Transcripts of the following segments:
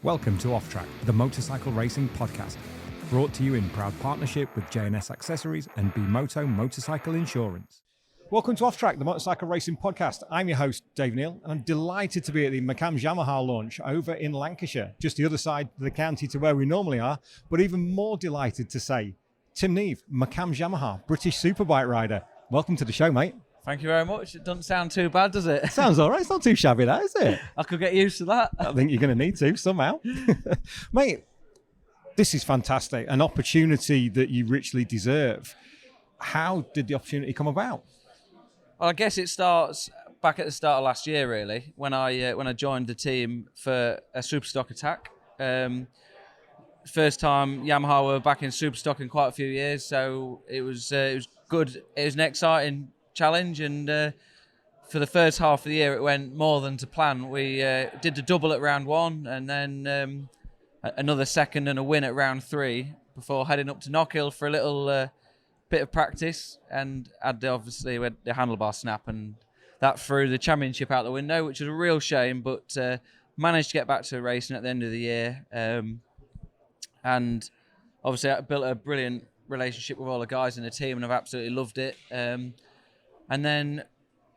Welcome to Off Track, the motorcycle racing podcast, brought to you in proud partnership with J&S Accessories and B-Moto Motorcycle Insurance. Welcome to Off Track, the motorcycle racing podcast. I'm your host, Dave Neal, and I'm delighted to be at the McAMS Yamaha launch over in Lancashire, just the other side of the county to where we normally are, but even more delighted to say, TIM NEAVE, McAMS Yamaha, British Superbike rider. Welcome to the show, mate. Thank you very much. It doesn't sound too bad, does it? Sounds all right. It's not too shabby, that, is it? I could get used to that. I think you're going to need to somehow. Mate, this is fantastic. An opportunity that you richly deserve. How did the opportunity come about? Well, I guess it starts back at the start of last year, really, when I joined the team for a Superstock attack. First time Yamaha were back in Superstock in quite a few years, so it was good. It was an exciting challenge, and for the first half of the year it went more than to plan. We did the double at round one, and then another second and a win at round three before heading up to Knockhill for a little bit of practice, and obviously we had the handlebar snap, and that threw the championship out the window, which was a real shame, but managed to get back to racing at the end of the year, and obviously I built a brilliant relationship with all the guys in the team, and I've absolutely loved it. And then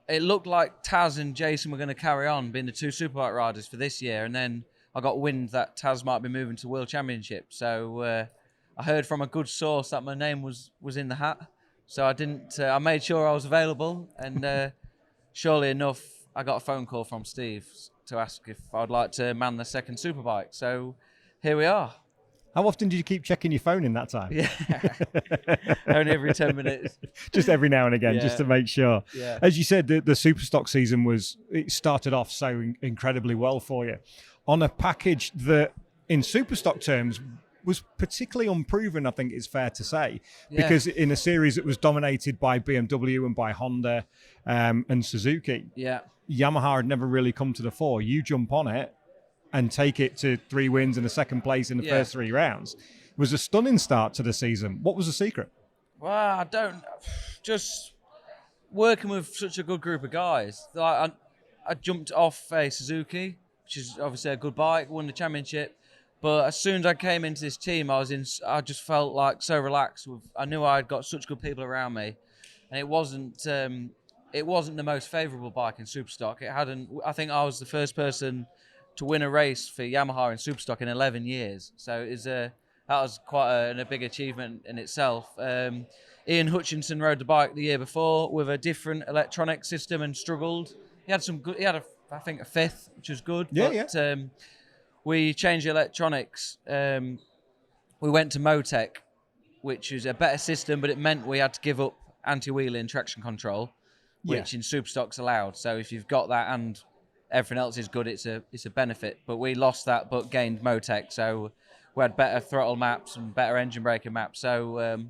it looked like Taz and Jason were going to carry on being the two Superbike riders for this year. And then I got wind that Taz might be moving to World Championship. So I heard from a good source that my name was in the hat. So I made sure I was available. And surely enough, I got a phone call from Steve to ask if I'd like to man the second Superbike. So here we are. How often did you keep checking your phone in that time? Yeah, only every 10 minutes. Just every now and again, Yeah. just to make sure. Yeah. As you said, the Superstock season it started off so incredibly well for you. On a package that, in Superstock terms, was particularly unproven, I think it's fair to say. Yeah. Because in a series that was dominated by BMW and by Honda and Suzuki, Yeah. Yamaha had never really come to the fore. You jump on it and take it to 3 wins and a second place in the first 3 rounds. It was a stunning start to the season. What was the secret? Well, just working with such a good group of guys. Like I jumped off a Suzuki, which is obviously a good bike, won the championship. But as soon as I came into this team, I just felt like so relaxed. I knew I'd got such good people around me, and it wasn't the most favourable bike in Superstock. I think I was the first person to win a race for Yamaha in Superstock in 11 years. So that was quite a big achievement in itself. Ian Hutchinson rode the bike the year before with a different electronic system and struggled. He had I think a fifth, which was good. Yeah. We changed the electronics. We went to Motec, which is a better system, but it meant we had to give up anti-wheeling traction control, which in Superstock's allowed. So if you've got that and everything else is good, it's a benefit. But we lost that, but gained Motec, so we had better throttle maps and better engine braking maps. So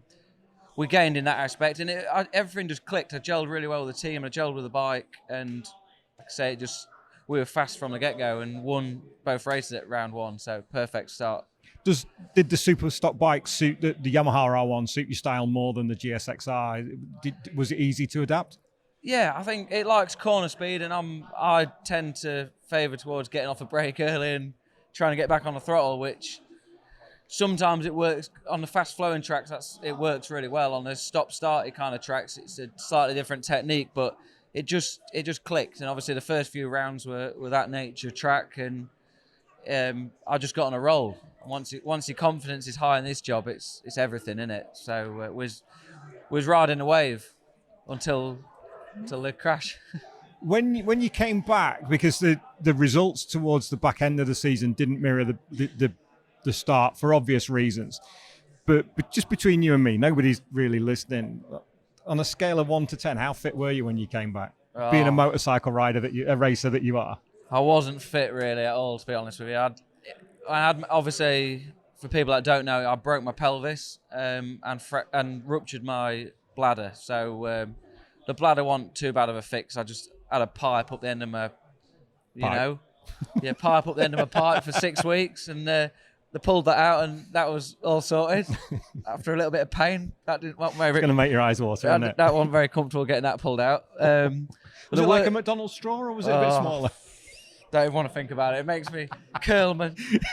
we gained in that aspect, and everything just clicked. I gelled really well with the team. I gelled with the bike, and like I say, we were fast from the get-go and won both races at round one. So perfect start. Did the Superstock bike suit the Yamaha R1 suit your style more than the GSXR? Was it easy to adapt? Yeah, I think it likes corner speed, and I tend to favour towards getting off a brake early and trying to get back on the throttle, which sometimes it works on the fast flowing tracks. It works really well. On the stop-starty kind of tracks, it's a slightly different technique, but it just clicked. And obviously the first few rounds were that nature track, and I just got on a roll. Once your confidence is high in this job, it's everything, isn't it? So it was riding a wave until the crash. When you came back, because the results towards the back end of the season didn't mirror the start for obvious reasons, but just between you and me, nobody's really listening. On a scale of 1 to 10, how fit were you when you came back? Being a motorcycle rider a racer that you are. I wasn't fit really at all, to be honest with you. I had obviously, for people that don't know, I broke my pelvis and ruptured my bladder. So the bladder wasn't too bad of a fix. I just had a pipe up the end of my, pipe up the end of my pipe for 6 weeks, and they pulled that out, and that was all sorted after a little bit of pain. That didn't want very. It's going to make your eyes water, isn't it? That wasn't very comfortable getting that pulled out. Was it like a McDonald's straw, or was it a bit smaller? Don't even want to think about it. It makes me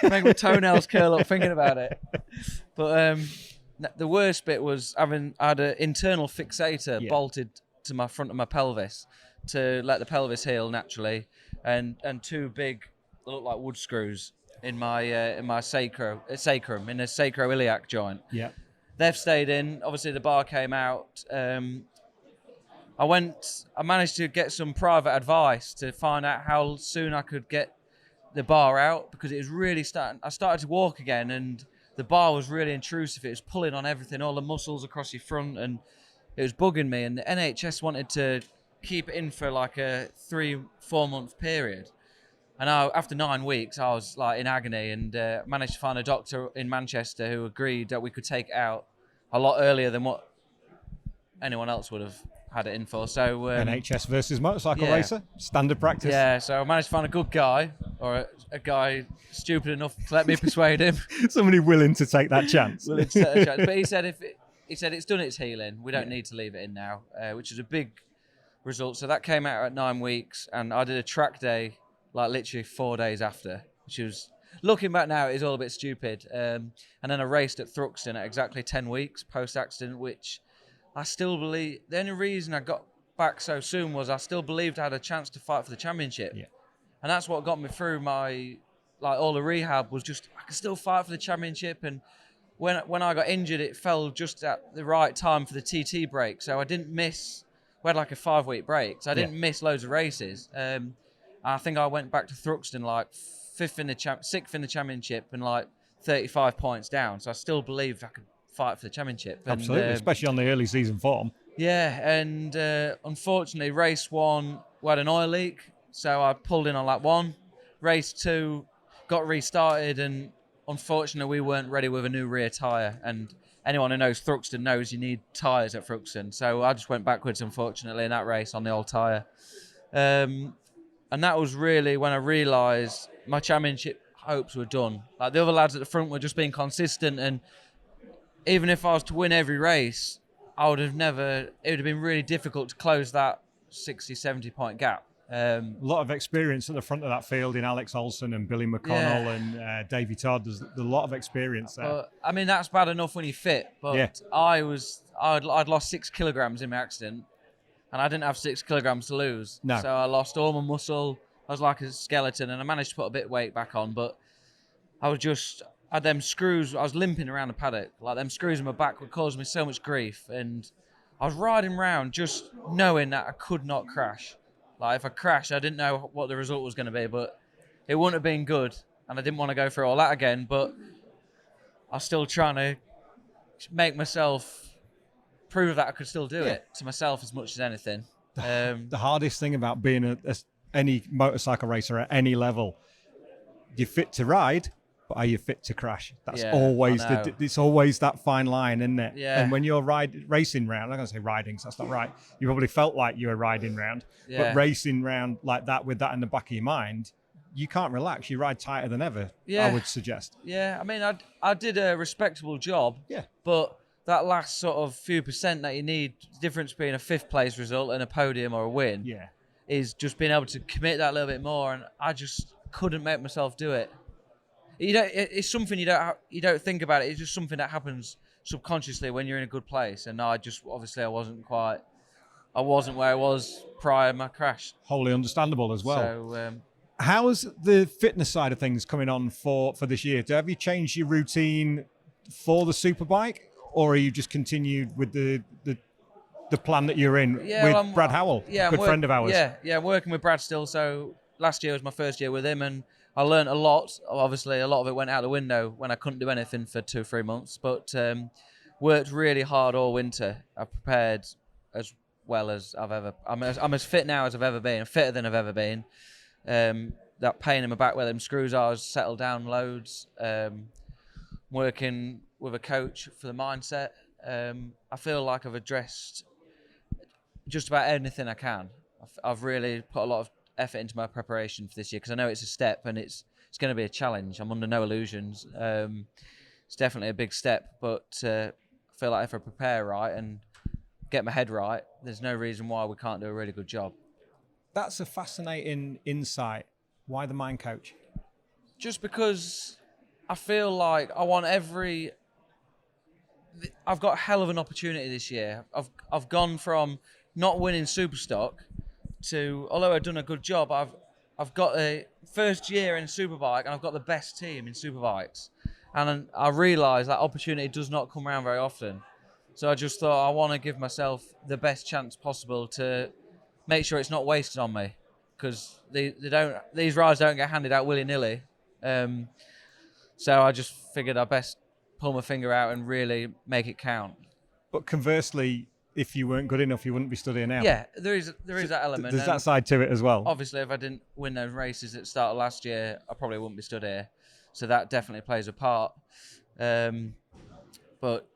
make my toenails curl up thinking about it. But the worst bit was I had an internal fixator bolted to my front of my pelvis to let the pelvis heal naturally, and two big, look like wood screws in my sacrum in the sacroiliac joint. Yeah. They've stayed in. Obviously, the bar came out. I managed to get some private advice to find out how soon I could get the bar out, because it was really I started to walk again, and the bar was really intrusive. It was pulling on everything, all the muscles across your front, and it was bugging me. And the NHS wanted to keep it in for like a 3-4 month period. And after 9 weeks, I was like in agony, and managed to find a doctor in Manchester who agreed that we could take it out a lot earlier than what anyone else would have had it in for. So NHS versus motorcycle racer, standard practice. Yeah, so I managed to find a good guy, or a guy stupid enough to let me persuade him. Somebody willing to take that chance. Willing to take that chance. But he said it's done its healing. We don't need to leave it in now, which is a big result. So that came out at 9 weeks, and I did a track day like literally 4 days after, which was, looking back now, it is all a bit stupid. And then I raced at Thruxton at exactly 10 weeks post-accident, which I still believe, the only reason I got back so soon was I still believed I had a chance to fight for the championship. Yeah. And that's what got me through all the rehab, was just, I could still fight for the championship. And when I got injured, it fell just at the right time for the TT break. So I didn't miss, we had like a 5-week break, so I didn't miss loads of races. I think I went back to Thruxton like 6th in the championship and like 35 points down. So I still believed I could fight for the championship. Absolutely, especially on the early season form. Yeah, and unfortunately, race 1, we had an oil leak, so I pulled in on lap 1. Race 2, got restarted, and unfortunately, we weren't ready with a new rear tyre. And anyone who knows Thruxton knows you need tyres at Thruxton. So I just went backwards, unfortunately, in that race on the old tyre. And that was really when I realised my championship hopes were done. Like, the other lads at the front were just being consistent, and even if I was to win every race, it would have been really difficult to close that 60, 70 point gap. A lot of experience at the front of that field in Alex Olsen and Billy McConnell and Davey Todd. There's a lot of experience there. I mean, that's bad enough when you're fit, but I'd lost 6 kilograms in my accident, and I didn't have 6 kilograms to lose. No. So I lost all my muscle. I was like a skeleton, and I managed to put a bit of weight back on, but I had them screws. I was limping around the paddock. Like, them screws in my back would cause me so much grief, and I was riding around just knowing that I could not crash. Like, if I crashed, I didn't know what the result was going to be, but it wouldn't have been good, and I didn't want to go through all that again, but I was still trying to make myself prove that I could still do it to myself as much as anything. The hardest thing about being any motorcycle racer at any level, you're fit to ride, but are you fit to crash? That's always it's always that fine line, isn't it? Yeah. And when you're racing round, I'm not going to say riding, so that's not right. You probably felt like you were riding round, but racing round like that with that in the back of your mind, you can't relax. You ride tighter than ever, I would suggest. Yeah, I mean, I did a respectable job, but that last sort of few percent that you need, the difference between a 5th place result and a podium or a win, is just being able to commit that a little bit more, and I just couldn't make myself do it. It's something you don't think about it. It's just something that happens subconsciously when you're in a good place, and I wasn't where I was prior to my crash. Wholly understandable as well. So, how's the fitness side of things coming on for this year? Have you changed your routine for the Superbike, or are you just continued with the plan that you're in with Brad Howell, good friend of ours? Yeah, I'm working with Brad still. So last year was my first year with him, and I learned a lot. Obviously, a lot of it went out the window when I couldn't do anything for 2-3 months, but worked really hard all winter. I prepared as well as I've ever. I'm as fit now as I've ever been, fitter than I've ever been. That pain in my back where them screws are has settled down loads. Working with a coach for the mindset. I feel like I've addressed just about anything I can. I've really put a lot of effort into my preparation for this year, because I know it's a step and it's going to be a challenge. I'm under no illusions. It's definitely a big step, but I feel like if I prepare right and get my head right, there's no reason why we can't do a really good job. That's a fascinating insight Why the mind coach? Just because I feel like I want I've got a hell of an opportunity this year. I've gone from not winning Superstock to, although I've done a good job, I've got a first year in Superbike and I've got the best team in Superbikes. And I realise that opportunity does not come around very often. So I just thought I want to give myself the best chance possible to make sure it's not wasted on me, because these rides don't get handed out willy-nilly. So I just figured I'd best pull my finger out and really make it count. But conversely, if you weren't good enough, you wouldn't be studying now. Yeah, there is that element. There's that side to it as well. Obviously, if I didn't win those races at the start of last year, I probably wouldn't be stood here. So that definitely plays a part. But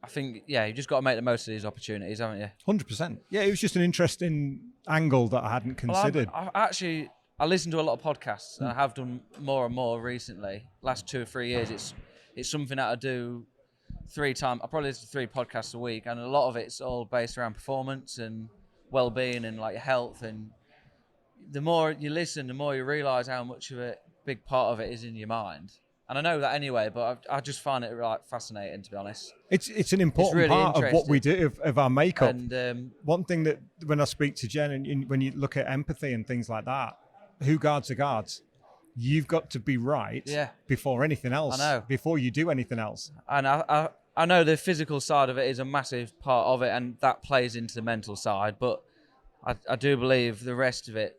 I think, you just got to make the most of these opportunities, haven't you? 100%. Yeah, it was just an interesting angle that I hadn't considered. Well, I listen to a lot of podcasts, and I have done more and more recently. Last 2 or 3 years, it's something that I do 3 times. I probably listen to 3 podcasts a week, and a lot of it's all based around performance and well-being and like health. And the more you listen, the more you realise how much of a big part of it is in your mind. And I know that anyway, but I just find it like fascinating, to be honest. It's an important really part of what we do, of our makeup. And one thing that when I speak to Jen, and when you look at empathy and things like that, who guards are guards. You've got to be right before anything else. I know. Before you do anything else. And I know the physical side of it is a massive part of it, and that plays into the mental side. But I do believe the rest of it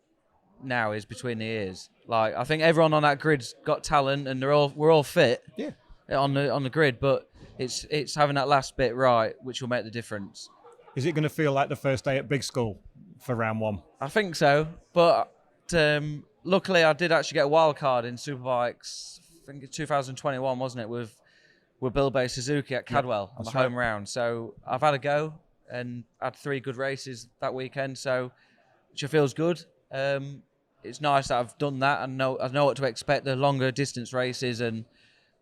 now is between the ears. Like, I think everyone on that grid's got talent, and we're all fit. Yeah. On the grid, but it's having that last bit right which will make the difference. Is it going to feel like the first day at Big School for round 1? I think so, but luckily I did actually get a wild card in Superbikes. I think it's 2021, wasn't it, with Bilbao Suzuki at Cadwell on the home round. So I've had a go and had 3 good races that weekend, so which feels good. It's nice that I've done that and I know what to expect. The longer distance races, and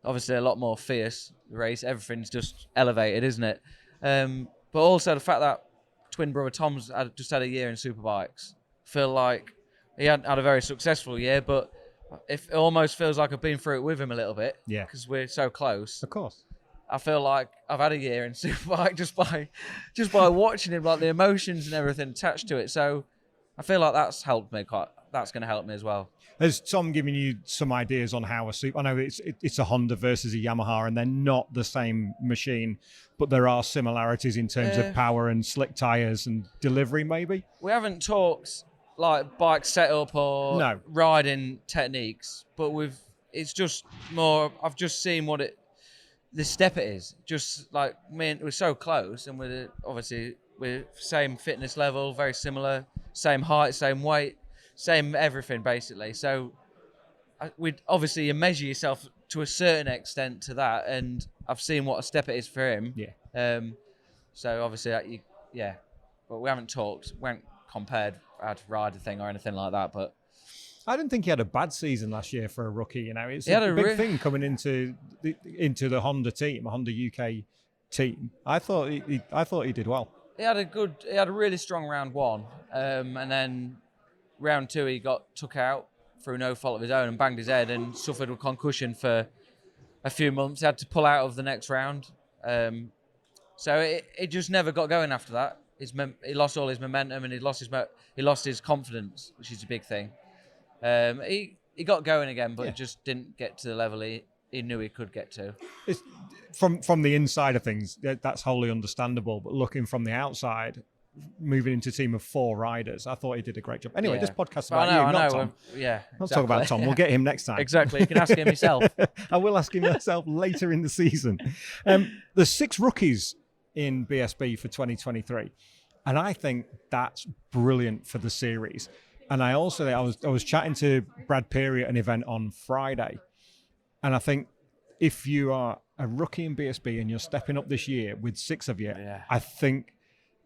obviously a lot more fierce race. Everything's just elevated, isn't it? But also the fact that twin brother Tom's just had a year in Superbikes. Feel like he hadn't had a very successful year, but it almost feels like I've been through it with him a little bit. Yeah. Because we're so close. Of course. I feel like I've had a year in Superbike just by watching him, like the emotions and everything attached to it. So I feel like that's helped me quite. That's going to help me as well. Has Tom given you some ideas on how I know it's a Honda versus a Yamaha, and they're not the same machine, but there are similarities in terms of power and slick tyres and delivery, maybe? We haven't talked like bike setup or riding techniques, but it's just more, I've just seen the step it is. Just like, we're so close, and we're same fitness level, very similar, same height, same weight, same everything basically. So you measure yourself to a certain extent to that, and I've seen what a step it is for him. Yeah. So obviously, but we haven't compared how to ride a thing or anything like that. But I didn't think he had a bad season last year for a rookie. You know, it's a big thing coming into the Honda team, a Honda UK team. I thought he did well. He had a really strong round 1, and then round 2 he got took out through no fault of his own and banged his head and suffered a concussion for a few months. He had to pull out of the next round. So it just never got going after that. He lost all his momentum, and he lost his confidence, which is a big thing. He got going again, but he just didn't get to the level he knew he could get to. It's, from the inside of things, that's wholly understandable. But looking from the outside, moving into a team of 4 riders, I thought he did a great job. Anyway, this podcast about you, not Tom. Let's talk about Tom. We'll get him next time. Exactly. You can ask him yourself. I will ask him myself later in the season. There's 6 rookies in BSB for 2023, and I think that's brilliant for the series. And I was chatting to Brad Peary at an event on Friday, and I think if you are a rookie in BSB and you're stepping up this year with 6 of you, I think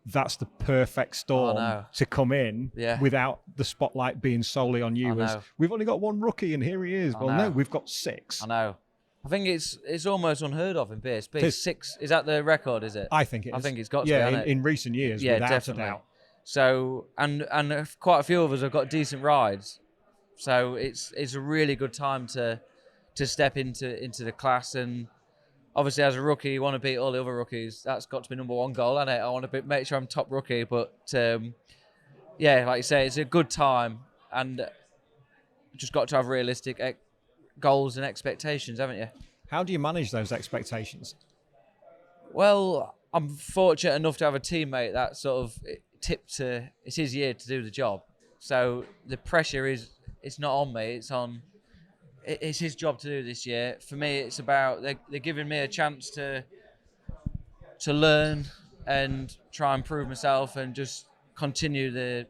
that's the perfect storm to come in without the spotlight being solely on you. As we've only got 1 rookie and here he is. No, we've got 6. I know. I think it's almost unheard of in BSB. 6, is that the record, is it? I think it is. I think it's got to be, in recent years, without definitely. a doubt. So, and quite a few of us have got decent rides. So it's a really good time to step into the class. And obviously, as a rookie, you want to beat all the other rookies. That's got to be number one goal, hasn't it? I want to make sure I'm top rookie. But yeah, like you say, it's a good time, and just got to have realistic goals and expectations, haven't you? How do you manage those expectations? Well, I'm fortunate enough to have a teammate that sort of tipped to, it's his year to do the job. So the pressure it's not on me, it's his job to do this year. For me, it's about, they're giving me a chance to learn and try and prove myself and just continue the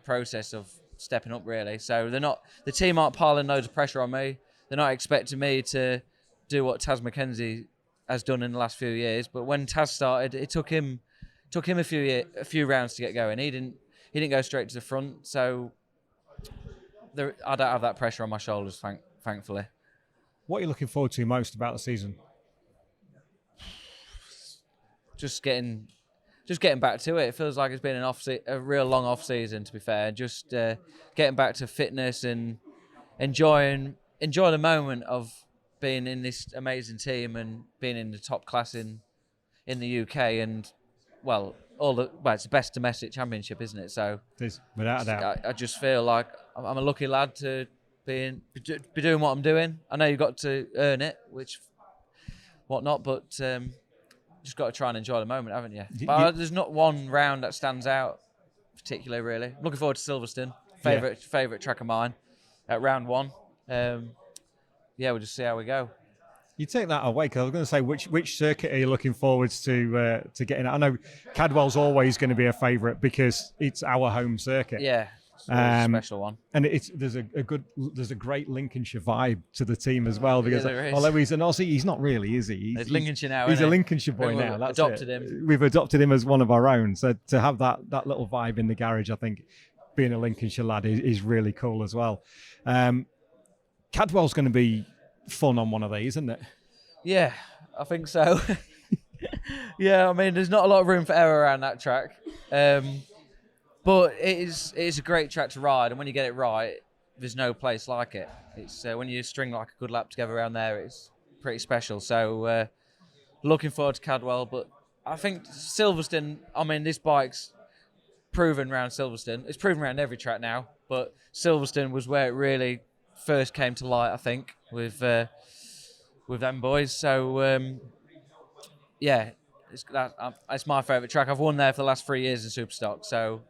process of stepping up, really. So the team aren't piling loads of pressure on me. They're not expecting me to do what Taz McKenzie has done in the last few years. But when Taz started, it took him a few rounds to get going. He didn't go straight to the front. So I don't have that pressure on my shoulders, thankfully. What are you looking forward to most about the season? Just getting back to it. It feels like it's been a real long off season, to be fair. Just getting back to fitness and enjoying the moment of being in this amazing team and being in the top class in the UK. And it's the best domestic championship, isn't it? So it is, without a doubt. I just feel like I'm a lucky lad to be doing what I'm doing. I know you've got to earn it, whatnot, but just got to try and enjoy the moment, haven't you? But there's not one round that stands out particularly, really. I'm looking forward to Silverstone. Favourite track of mine at round one. We'll just see how we go. You take that away, because I was going to say, which circuit are you looking forward to getting at? I know Cadwell's always going to be a favourite because it's our home circuit. Yeah, it's a special one. And there's a great Lincolnshire vibe to the team as well, because although he's an Aussie, he's not really, is he? He's Lincolnshire now. He's a Lincolnshire boy now. That's adopted him. We've adopted him as one of our own. So to have that little vibe in the garage, I think being a Lincolnshire lad is really cool as well. Cadwell's going to be fun on one of these, isn't it? Yeah, I think so. Yeah, I mean, there's not a lot of room for error around that track, but it's a great track to ride, and when you get it right, there's no place like it. It's when you string like a good lap together around there, it's pretty special. So looking forward to Cadwell, but I think Silverstone, I mean, this bike's proven around Silverstone. It's proven around every track now, but Silverstone was where it really first came to light, I think, with them boys. So it's my favourite track. I've won there for the last 3 years in Superstock. So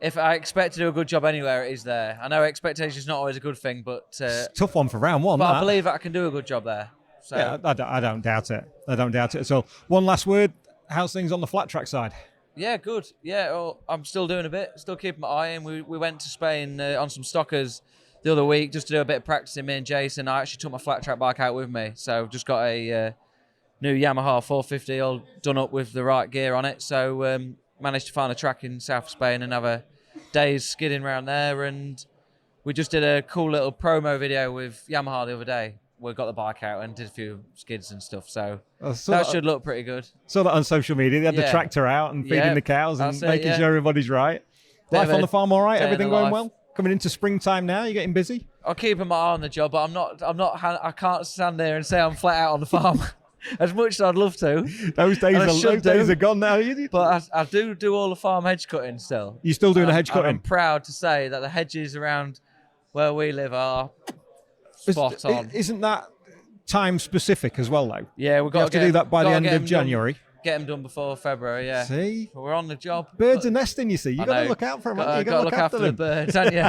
if I expect to do a good job anywhere, it is there. I know expectation is not always a good thing, but it's a tough one for round one. But I believe I can do a good job there. So yeah, I don't doubt it. I don't doubt it at all. One last word. How's things on the flat track side? Yeah, good. Yeah, well, I'm still doing a bit. Still keeping my eye in. We went to Spain on some stockers the other week just to do a bit of practicing, me and Jason. I actually took my flat track bike out with me. So just got a new Yamaha 450 all done up with the right gear on it. So managed to find a track in South Spain and have a day's skidding around there. And we just did a cool little promo video with Yamaha the other day. We got the bike out and did a few skids and stuff. So that should look pretty good. Saw that on social media. They had the tractor out and feeding the cows and making sure everybody's right. Life on the farm all right? Everything going well? Coming into springtime now, you're getting busy? I'll keep my eye on the job, but I can't stand there and say I'm flat out on the farm as much as I'd love to. Those days are gone now. But I do all the farm hedge cutting still. You're still doing the hedge cutting? I'm proud to say that the hedges around where we live are spot on. Isn't that time specific as well, though? Yeah, we've got to do that by the end of January. Get them done before February, yeah. See? We're on the job. Birds are nesting, you see. You've got to look out for them. You've got to look after the birds, haven't you?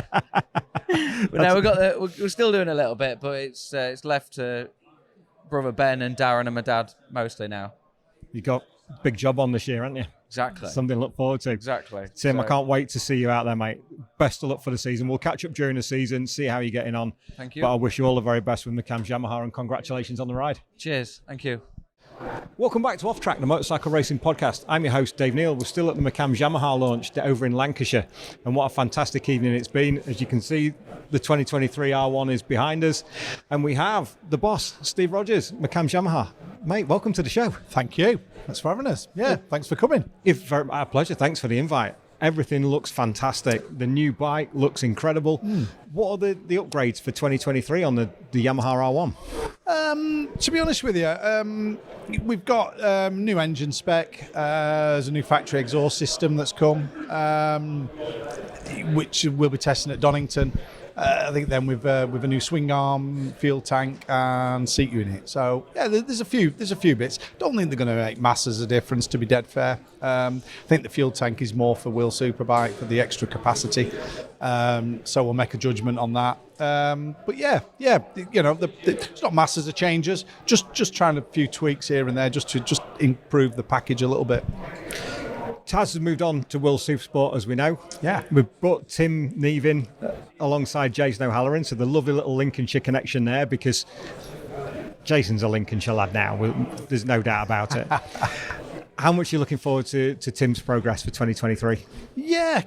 But no, we're still doing a little bit, but it's left to brother Ben and Darren and my dad mostly now. You got a big job on this year, haven't you? Exactly. Something to look forward to. Exactly. Tim, I can't wait to see you out there, mate. Best of luck for the season. We'll catch up during the season, see how you're getting on. Thank you. But I wish you all the very best with McAMS Yamaha and congratulations on the ride. Cheers. Thank you. Welcome back to Off Track, the motorcycle racing podcast. I'm your host, Dave Neal. We're still at the McAMS Yamaha launch over in Lancashire. And what a fantastic evening it's been. As you can see, the 2023 R1 is behind us. And we have the boss, Steve Rodgers, McAMS Yamaha. Mate, welcome to the show. Thank you. Thanks for having us. Yeah, thanks for coming. Our pleasure. Thanks for the invite. Everything looks fantastic. The new bike looks incredible. What are the upgrades for 2023 on the Yamaha R1? To be honest with you, we've got new engine spec. There's a new factory exhaust system that's come, which we'll be testing at Donington. I think then with a new swing arm, fuel tank, and seat unit. So yeah, there's a few bits. Don't think they're going to make masses of difference, to be dead fair. I think the fuel tank is more for Will Superbike for the extra capacity. So we'll make a judgment on that. But yeah, it's not masses of changes. Just trying a few tweaks here and there, just to improve the package a little bit. Taz has moved on to World Supersport, as we know. Yeah. We've brought TIM NEAVE in alongside Jason O'Halloran, so the lovely little Lincolnshire connection there, because Jason's a Lincolnshire lad now. There's no doubt about it. How much are you looking forward to Tim's progress for 2023? Yeah,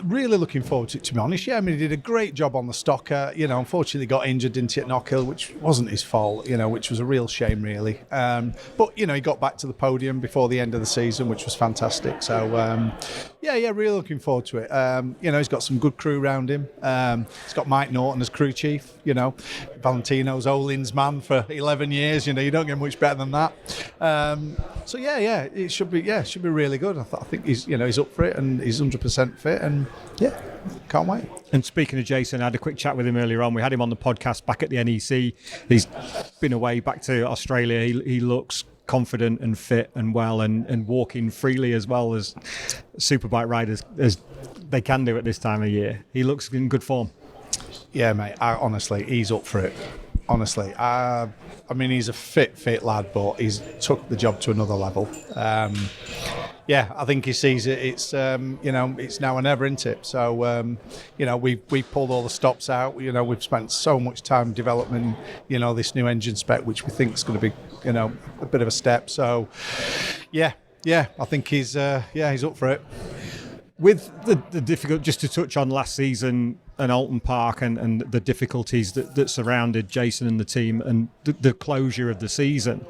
really looking forward to it, to be honest. Yeah, I mean, he did a great job on the stocker. Unfortunately got injured, didn't he, at Knockhill, which wasn't his fault, which was a real shame, really. But, he got back to the podium before the end of the season, which was fantastic. So, really looking forward to it. He's got some good crew around him. He's got Mike Norton as crew chief, Valentino's Olin's man for 11 years. You don't get much better than that. So, it should be really good. I think he's up for it and he's 100% fit, and can't wait. And speaking of Jason, I had a quick chat with him earlier on. We had him on the podcast back at the NEC. He's been away back to Australia. He looks confident and fit and well and walking freely as well as superbike riders as they can do at this time of year. He looks in good form. Yeah, mate. Honestly, he's up for it. Honestly, I mean, he's a fit lad, but he's took the job to another level. I think he sees it. It's it's now or never, isn't it? So we've pulled all the stops out. We've spent so much time developing this new engine spec, which we think is going to be a bit of a step. So I think he's up for it. With the difficult, just to touch on last season and Alton Park and the difficulties that surrounded Jason and the team and the closure of the season,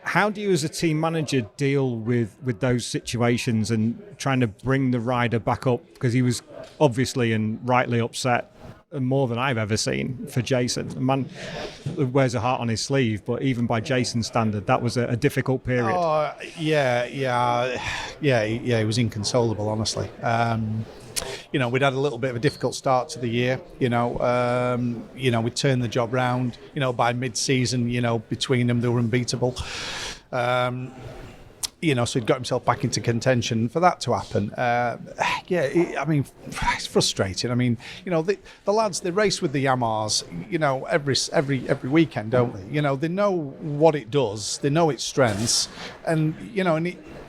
how do you as a team manager deal with those situations and trying to bring the rider back up? Because he was obviously and rightly upset, and more than I've ever seen for Jason. A man wears a heart on his sleeve, but even by Jason's standard, that was a difficult period. Oh, he was inconsolable, honestly. We'd had a little bit of a difficult start to the year. We turned the job round. By mid-season, between them, they were unbeatable. So he'd got himself back into contention. For that to happen, it's frustrating. I mean, the lads, they race with the Yamahas, every weekend, don't they? They know what it does, they know its strengths, and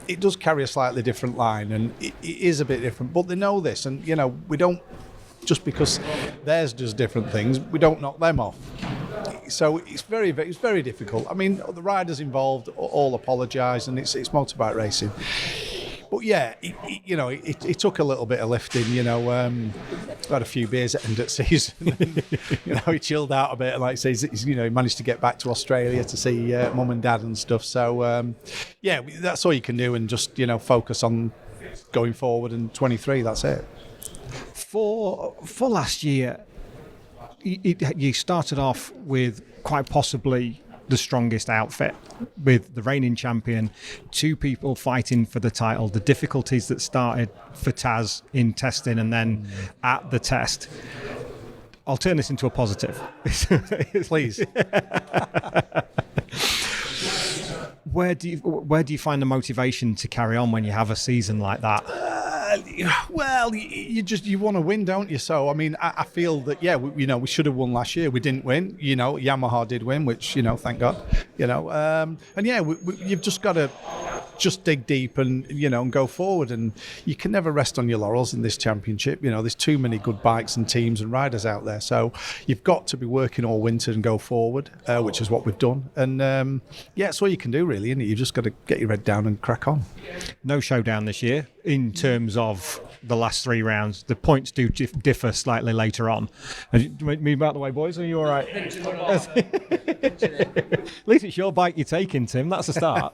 it does carry a slightly different line, and it is a bit different, but they know this, and we don't, just because theirs does different things, we don't knock them off. So it's very difficult. I mean, the riders involved all apologise, and it's motorbike racing. But it took a little bit of lifting. Had a few beers at the end of season. He chilled out a bit, and like I say, he managed to get back to Australia to see mum and dad and stuff. So that's all you can do, and just focus on going forward. And 23, that's it. For last year, you started off with quite possibly the strongest outfit, with the reigning champion, two people fighting for the title, the difficulties that started for Taz in testing and then at the test. I'll turn this into a positive. Please. Where do you find the motivation to carry on when you have a season like that? Well, you want to win, don't you? So I mean, I feel that we should have won last year. We didn't win. Yamaha did win, which thank God. You've just got to just dig deep and and go forward. And you can never rest on your laurels in this championship. There's too many good bikes and teams and riders out there. So you've got to be working all winter and go forward, which is what we've done. And that's all you can do, really, isn't it? You've just got to get your head down and crack on. No showdown this year in terms of the last 3 rounds. The points do differ slightly later on. Move out the way, boys. Are you all right? At least it's your bike you're taking, Tim. That's a start.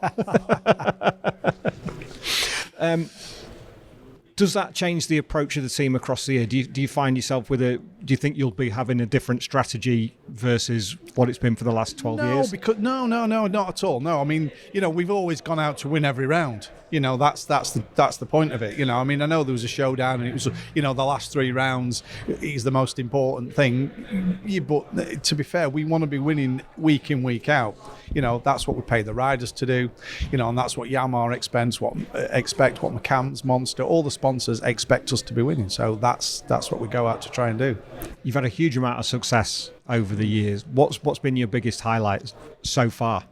Does that change the approach of the team across the year? Do you find yourself with do you think you'll be having a different strategy versus what it's been for the last 12 years? No, not at all. No, I mean, we've always gone out to win every round. That's the point of it. I mean, I know there was a showdown and it was, the last 3 rounds is the most important thing. But to be fair, we want to be winning week in, week out. That's what we pay the riders to do. And that's what Yamaha expect, what McAMS, Monster, all the sponsors expect us to be winning. So that's what we go out to try and do. You've had a huge amount of success over the years. What's been your biggest highlight so far?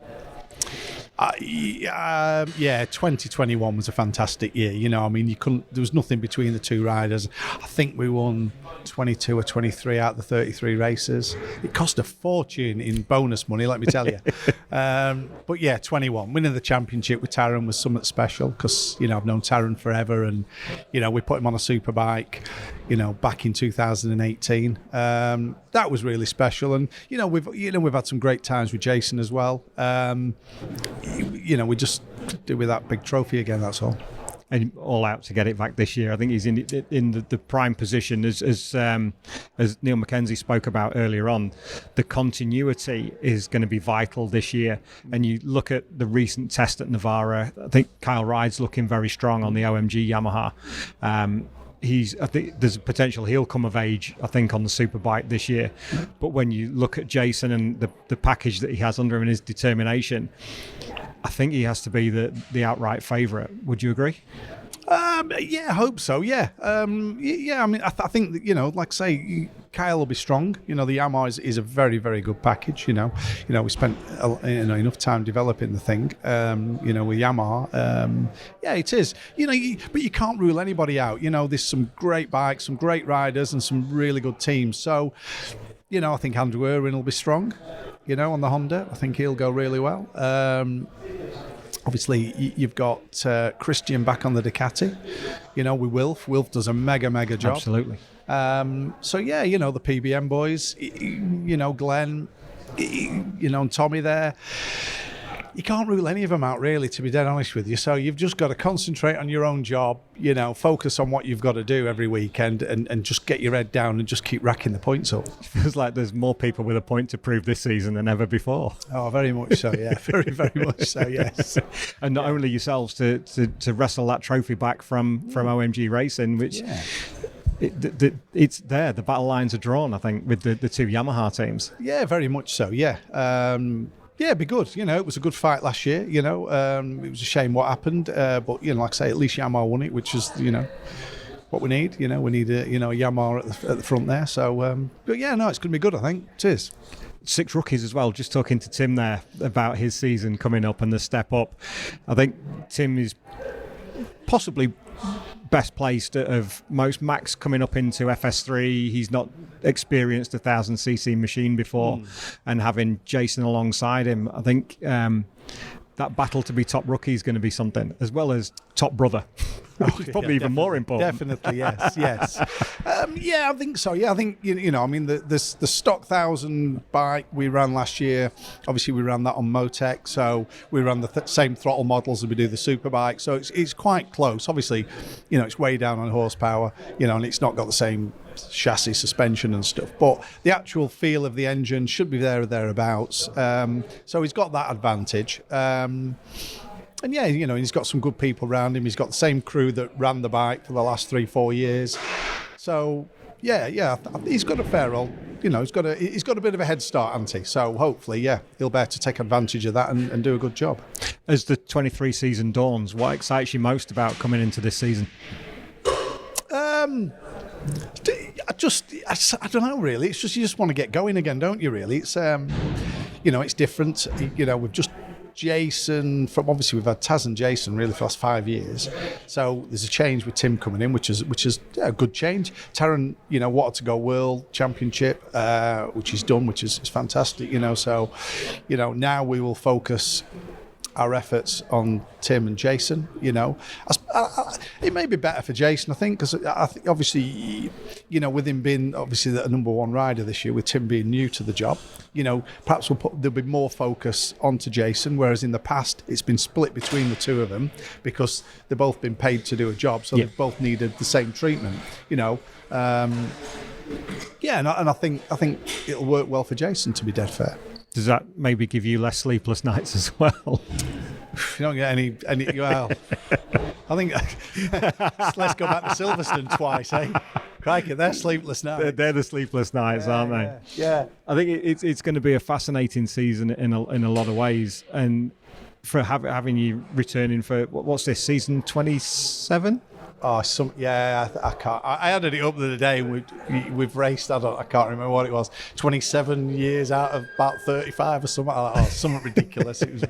2021 was a fantastic year. I mean, there was nothing between the 2 riders. I think we won 22 or 23 out of the 33 races. It cost a fortune in bonus money, let me tell you. But 21, winning the championship with Taron was something special because, I've known Taron forever, and, we put him on a superbike, back in 2018. That was really special, and we've had some great times with Jason as well. We just do with that big trophy again. That's all. And all out to get it back this year. I think he's in the prime position as Neil Mackenzie spoke about earlier on. The continuity is going to be vital this year. And you look at the recent test at Navarra. I think Kyle Ride's looking very strong on the OMG Yamaha. I think there's a potential he'll come of age, I think, on the Superbike this year. But when you look at Jason and the package that he has under him and his determination, I think he has to be the outright favourite. Would you agree? I hope so. Yeah. I mean, I think that, like I say, Kyle will be strong. The Yamaha is a very, very good package. We spent enough time developing the thing. With Yamaha, it is. But you can't rule anybody out. There's some great bikes, some great riders, and some really good teams. So, I think Andrew Irwin will be strong. On the Honda, I think he'll go really well. Obviously, you've got Christian back on the Ducati, with Wilf. Wilf does a mega job. Absolutely. The PBM boys, Glenn, and Tommy there. You can't rule any of them out, really, to be dead honest with you. So you've just got to concentrate on your own job, focus on what you've got to do every weekend and just get your head down and just keep racking the points up. It feels like there's more people with a point to prove this season than ever before. Oh, very much so, yeah. Very, very much so, yes. And not only yourselves to wrestle that trophy back from OMG Racing, which... Yeah. It's there. The battle lines are drawn, I think, with the 2 Yamaha teams. Yeah, very much so, yeah. It'd be good. It was a good fight last year. It was a shame what happened, but like I say, at least Yamaha won it, which is what we need. We need a Yamaha at the front there. So, but it's going to be good. I think it is. 6 rookies as well. Just talking to Tim there about his season coming up and the step up. I think Tim is possibly best placed of most. Max coming up into FS3, he's not experienced a 1000cc machine before, and having Jason alongside him, I think that battle to be top rookie is going to be something, as well as top brother, which is probably even more important. Definitely, yes. I think so. Yeah, I think I mean the stock 1000 bike we ran last year. Obviously, we ran that on Motec, so we ran the same throttle models as we do the Superbike. So it's quite close. Obviously, it's way down on horsepower. And it's not got the same chassis, suspension and stuff, but the actual feel of the engine should be there or thereabouts. So he's got that advantage. And he's got some good people around him. He's got the same crew that ran the bike for the last 3-4 years. So he's got a fair old, he's got a bit of a head start, hasn't he? So hopefully, he'll be able to take advantage of that and do a good job. As the 23 season dawns, what excites you most about coming into this season? I don't know, really. It's just you just want to get going again, don't you? Really, it's it's different. We've just Jason from obviously we've had Taz and Jason really for the last 5 years. So there's a change with Tim coming in, which is a good change. Taron, wanted to go World Championship, which he's done, which is fantastic. So now we will focus our efforts on Tim and Jason. It may be better for Jason, I think, because I think obviously, with him being obviously the number one rider this year, with Tim being new to the job, perhaps there'll be more focus onto Jason, whereas in the past it's been split between the two of them because they've both been paid to do a job, so they've both needed the same treatment. And I think it'll work well for Jason, to be dead fair. Does that maybe give you less sleepless nights as well? You don't get any well, I think let's go back to Silverstone twice, eh? Crikey, they're sleepless nights. They're the sleepless nights, aren't they? Yeah. I think it's going to be a fascinating season in a lot of ways, and for having you returning for what's this, season 27? Oh, I can't. I added it up the other day. We've raced. I can't remember what it was. 27 years out of about 35 or something. Something ridiculous. It was.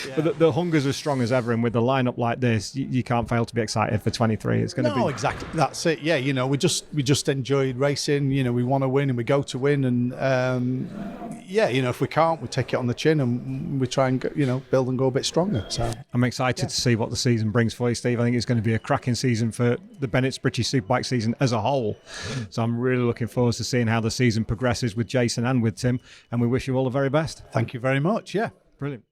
Yeah. But the hunger's as strong as ever, and with a lineup like this, you can't fail to be excited for 23. It's going to be. No, exactly. That's it. Yeah, we just enjoyed racing. We want to win, and we go to win, and if we can't, we take it on the chin, and we try and build and go a bit stronger. So I'm excited to see what the season brings for you, Steve. I think it's going to be a cracking season for the Bennett's British Superbike season as a whole. So I'm really looking forward to seeing how the season progresses with Jason and with Tim, and we wish you all the very best. Thank you very much. Yeah. Brilliant.